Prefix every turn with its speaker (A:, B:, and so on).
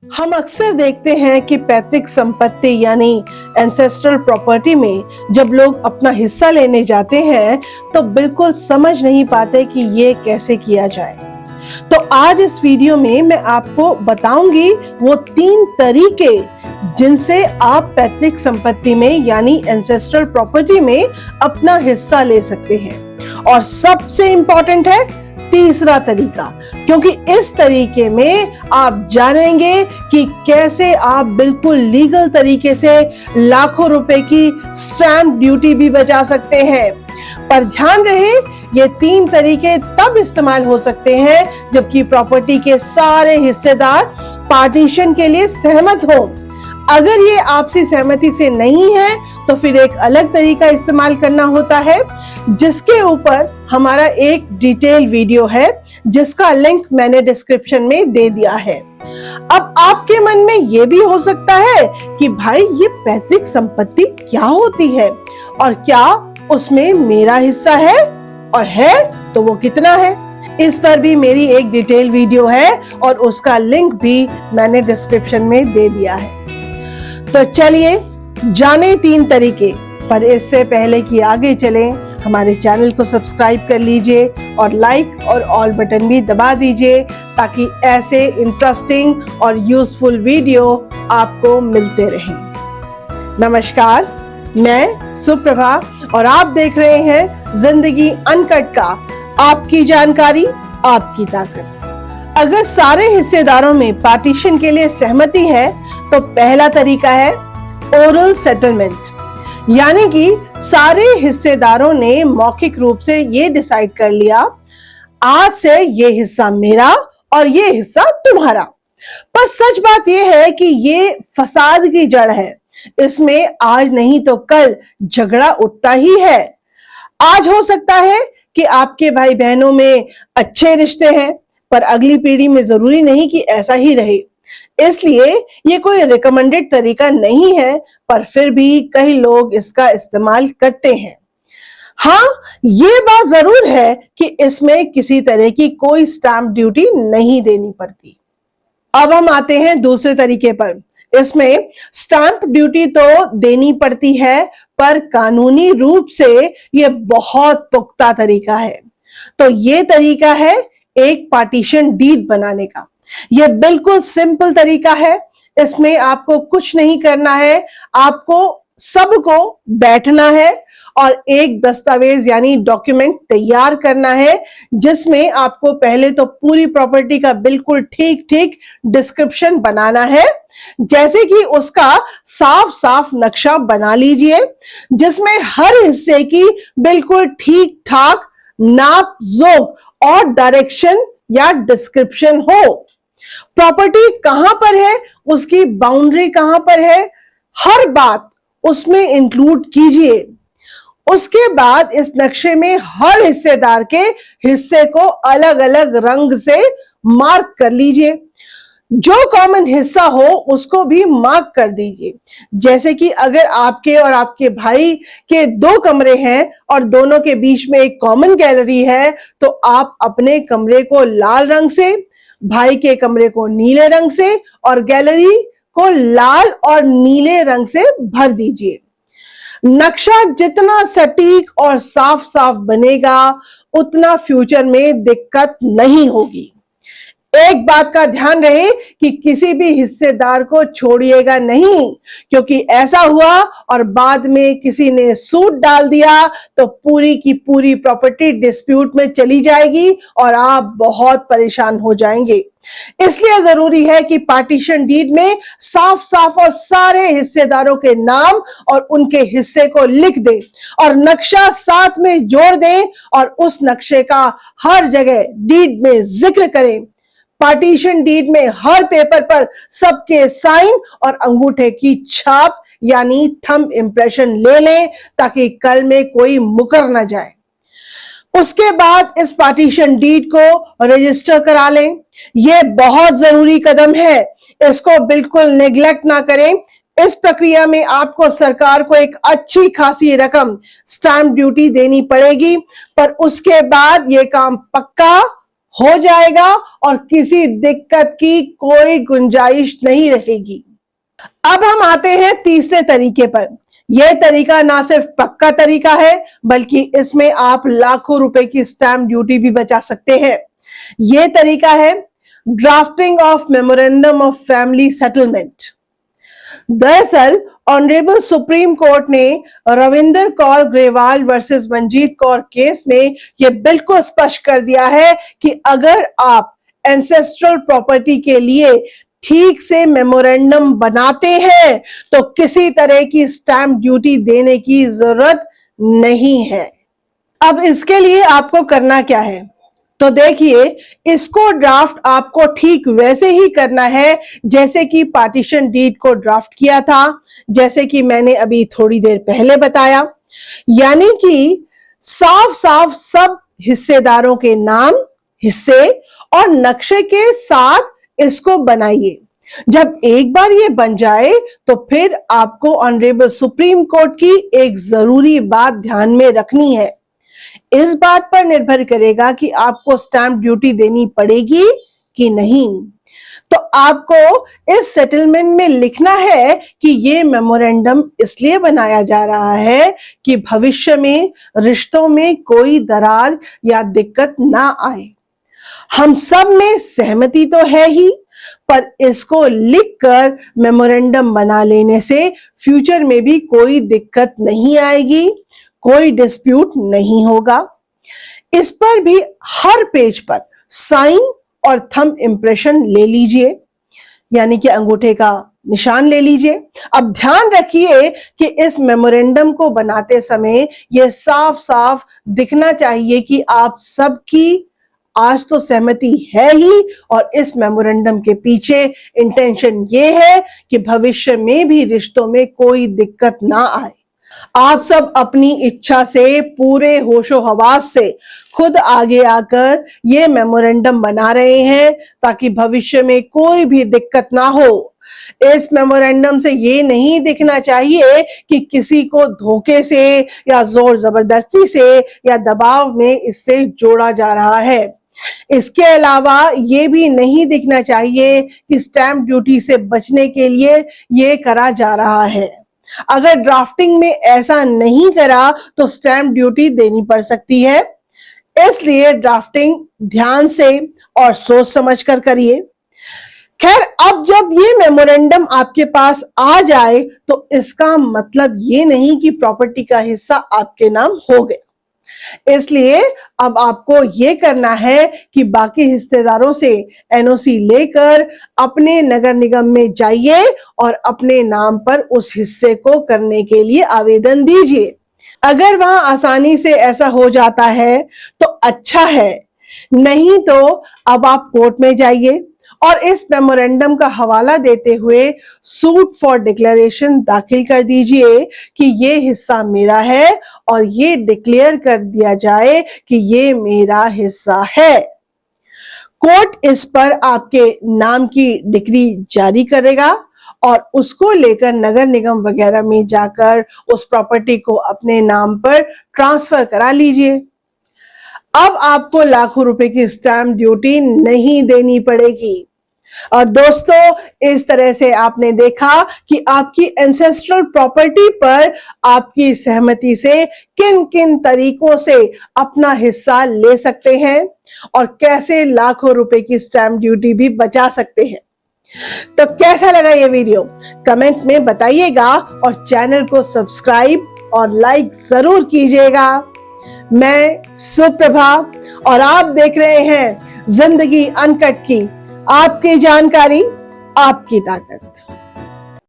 A: हम अक्सर देखते हैं कि पैतृक संपत्ति यानी एंसेस्ट्रल प्रॉपर्टी में जब लोग अपना हिस्सा लेने जाते हैं तो बिल्कुल समझ नहीं पाते कि ये कैसे किया जाए। तो आज इस वीडियो में मैं आपको बताऊंगी वो 3 तरीके जिनसे आप पैतृक संपत्ति में यानी एंसेस्ट्रल प्रॉपर्टी में अपना हिस्सा ले सकते हैं। और सबसे इंपॉर्टेंट है तीसरा तरीका, क्योंकि इस तरीके में आप जानेंगे कि कैसे आप बिल्कुल लीगल तरीके से लाखों रुपए की स्टैंप ड्यूटी भी बचा सकते हैं। पर ध्यान रहे, ये 3 तरीके तब इस्तेमाल हो सकते हैं जबकि प्रॉपर्टी के सारे हिस्सेदार पार्टीशन के लिए सहमत हो। अगर ये आपसी सहमति से नहीं है तो फिर एक अलग तरीका इस्तेमाल करना होता है, जिसके ऊपर हमारा एक डिटेल वीडियो है जिसका लिंक मैंने डिस्क्रिप्शन में दे दिया है। अब आपके मन में ये भी हो सकता है कि भाई ये पैतृक संपत्ति क्या होती है और क्या उसमें मेरा हिस्सा है, और है तो वो कितना है। इस पर भी मेरी एक डिटेल वीडियो है और उसका लिंक भी मैंने डिस्क्रिप्शन में दे दिया है। तो चलिए जाने 3 तरीके। पर इससे पहले कि आगे चलें, हमारे चैनल को सब्सक्राइब कर लीजिए और लाइक और ऑल बटन भी दबा दीजिए ताकि ऐसे इंटरेस्टिंग और यूजफुल वीडियो आपको मिलते रहें। नमस्कार, मैं सुप्रभा और आप देख रहे हैं जिंदगी अनकट का, आपकी जानकारी आपकी ताकत। अगर सारे हिस्सेदारों में पार्टीशन के लिए सहमति है तो पहला तरीका है ओरल सेटलमेंट, यानी कि सारे हिस्सेदारों ने मौखिक रूप से ये डिसाइड कर लिया आज से ये हिस्सा मेरा और ये हिस्सा तुम्हारा। पर सच बात यह है कि ये फसाद की जड़ है। इसमें आज नहीं तो कल झगड़ा उठता ही है। आज हो सकता है कि आपके भाई बहनों में अच्छे रिश्ते हैं, पर अगली पीढ़ी में जरूरी नहीं कि ऐसा ही रहे। इसलिए ये कोई रिकमेंडेड तरीका नहीं है, पर फिर भी कई लोग इसका इस्तेमाल करते हैं। हाँ, ये बात जरूर है कि इसमें किसी तरह की कोई स्टैंप ड्यूटी नहीं देनी पड़ती। अब हम आते हैं दूसरे तरीके पर। इसमें स्टैंप ड्यूटी तो देनी पड़ती है, पर कानूनी रूप से यह बहुत पुख्ता तरीका है। तो ये तरीका है एक पार्टीशन डीड बनाने का। यह बिल्कुल सिंपल तरीका है। इसमें आपको कुछ नहीं करना है, आपको सबको बैठना है और एक दस्तावेज यानी डॉक्यूमेंट तैयार करना है, जिसमें आपको पहले तो पूरी प्रॉपर्टी का बिल्कुल ठीक ठीक डिस्क्रिप्शन बनाना है। जैसे कि उसका साफ साफ नक्शा बना लीजिए, जिसमें हर हिस्से की बिल्कुल ठीक ठाक नाप जोख और डायरेक्शन या डिस्क्रिप्शन हो। प्रॉपर्टी कहां पर है, उसकी बाउंड्री कहां पर है, हर बात उसमें इंक्लूड कीजिए। उसके बाद इस नक्शे में हर हिस्सेदार के हिस्से को अलग अलग रंग से मार्क कर लीजिए। जो कॉमन हिस्सा हो उसको भी मार्क कर दीजिए। जैसे कि अगर आपके और आपके भाई के 2 कमरे हैं और दोनों के बीच में एक कॉमन गैलरी है, तो आप अपने कमरे को लाल रंग से, भाई के कमरे को नीले रंग से और गैलरी को लाल और नीले रंग से भर दीजिए। नक्शा जितना सटीक और साफ साफ बनेगा, उतना फ्यूचर में दिक्कत नहीं होगी। एक बात का ध्यान रहे कि किसी भी हिस्सेदार को छोड़िएगा नहीं, क्योंकि ऐसा हुआ और बाद में किसी ने सूट डाल दिया तो पूरी की पूरी प्रॉपर्टी डिस्प्यूट में चली जाएगी और आप बहुत परेशान हो जाएंगे। इसलिए जरूरी है कि पार्टीशन डीड में साफ साफ और सारे हिस्सेदारों के नाम और उनके हिस्से को लिख दें और नक्शा साथ में जोड़ दें और उस नक्शे का हर जगह डीड में जिक्र करें। पार्टीशन डीड में हर पेपर पर सबके साइन और अंगूठे की छाप यानी थंब इंप्रेशन ले लें, ताकि कल में कोई मुकर ना जाए। उसके बाद इस पार्टीशन डीड को रजिस्टर करा लें। यह बहुत जरूरी कदम है, इसको बिल्कुल नेग्लेक्ट ना करें। इस प्रक्रिया में आपको सरकार को एक अच्छी खासी रकम स्टैंप ड्यूटी देनी पड़ेगी, पर उसके बाद यह काम पक्का हो जाएगा और किसी दिक्कत की कोई गुंजाइश नहीं रहेगी। अब हम आते हैं तीसरे तरीके पर। यह तरीका ना सिर्फ पक्का तरीका है, बल्कि इसमें आप लाखों रुपए की स्टैंप ड्यूटी भी बचा सकते हैं। यह तरीका है drafting of memorandum of family settlement. दरअसल ऑनरेबल सुप्रीम कोर्ट ने रविंदर कौर ग्रेवाल वर्सेस मंजीत कौर केस में यह बिल्कुल स्पष्ट कर दिया है कि अगर आप एंसेस्ट्रल प्रॉपर्टी के लिए ठीक से मेमोरेंडम बनाते हैं तो किसी तरह की स्टैंप ड्यूटी देने की जरूरत नहीं है। अब इसके लिए आपको करना क्या है, तो देखिए, इसको ड्राफ्ट आपको ठीक वैसे ही करना है जैसे कि पार्टीशन डीड को ड्राफ्ट किया था, जैसे कि मैंने अभी थोड़ी देर पहले बताया। यानी कि साफ साफ सब हिस्सेदारों के नाम, हिस्से और नक्शे के साथ इसको बनाइए। जब एक बार ये बन जाए तो फिर आपको ऑनरेबल सुप्रीम कोर्ट की एक जरूरी बात ध्यान में रखनी है। इस बात पर निर्भर करेगा कि आपको स्टैंप ड्यूटी देनी पड़ेगी कि नहीं। तो आपको इस सेटलमेंट में लिखना है कि ये मेमोरेंडम इसलिए बनाया जा रहा है कि भविष्य में रिश्तों में कोई दरार या दिक्कत ना आए। हम सब में सहमति तो है ही, पर इसको लिखकर मेमोरेंडम बना लेने से फ्यूचर में भी कोई दिक्कत नहीं आएगी, कोई डिस्प्यूट नहीं होगा। इस पर भी हर पेज पर साइन और थंब इंप्रेशन ले लीजिए, यानी कि अंगूठे का निशान ले लीजिए। अब ध्यान रखिए कि इस मेमोरेंडम को बनाते समय यह साफ साफ दिखना चाहिए कि आप सबकी आज तो सहमति है ही, और इस मेमोरेंडम के पीछे इंटेंशन ये है कि भविष्य में भी रिश्तों में कोई दिक्कत ना आए। आप सब अपनी इच्छा से पूरे होशो हवास से खुद आगे आकर ये मेमोरेंडम बना रहे हैं ताकि भविष्य में कोई भी दिक्कत ना हो। इस मेमोरेंडम से ये नहीं दिखना चाहिए कि किसी को धोखे से या जोर जबरदस्ती से या दबाव में इससे जोड़ा जा रहा है। इसके अलावा ये भी नहीं दिखना चाहिए कि स्टैंप ड्यूटी से बचने के लिए ये करा जा रहा है। अगर ड्राफ्टिंग में ऐसा नहीं करा तो स्टैंप ड्यूटी देनी पड़ सकती है। इसलिए ड्राफ्टिंग ध्यान से और सोच समझकर करिए। खैर, अब जब ये मेमोरेंडम आपके पास आ जाए तो इसका मतलब ये नहीं कि प्रॉपर्टी का हिस्सा आपके नाम हो गया। इसलिए अब आपको ये करना है कि बाकी हिस्सेदारों से एनओसी लेकर अपने नगर निगम में जाइए और अपने नाम पर उस हिस्से को करने के लिए आवेदन दीजिए। अगर वहां आसानी से ऐसा हो जाता है तो अच्छा है, नहीं तो अब आप कोर्ट में जाइए और इस मेमोरेंडम का हवाला देते हुए सूट फॉर डिक्लेरेशन दाखिल कर दीजिए कि ये हिस्सा मेरा है और ये डिक्लेयर कर दिया जाए कि ये मेरा हिस्सा है। कोर्ट इस पर आपके नाम की डिक्री जारी करेगा और उसको लेकर नगर निगम वगैरह में जाकर उस प्रॉपर्टी को अपने नाम पर ट्रांसफर करा लीजिए। अब आपको लाखों रुपए की स्टैंप ड्यूटी नहीं देनी पड़ेगी। और दोस्तों, इस तरह से आपने देखा कि आपकी एंसेस्ट्रल प्रॉपर्टी पर आपकी सहमति से किन किन तरीकों से अपना हिस्सा ले सकते हैं और कैसे लाखों रुपए की स्टैंप ड्यूटी भी बचा सकते हैं। तो कैसा लगा ये वीडियो कमेंट में बताइएगा और चैनल को सब्सक्राइब और लाइक जरूर कीजिएगा। मैं सुप्रभा और आप देख रहे हैं जिंदगी अनकट की आपकी जानकारी, आपकी ताकत।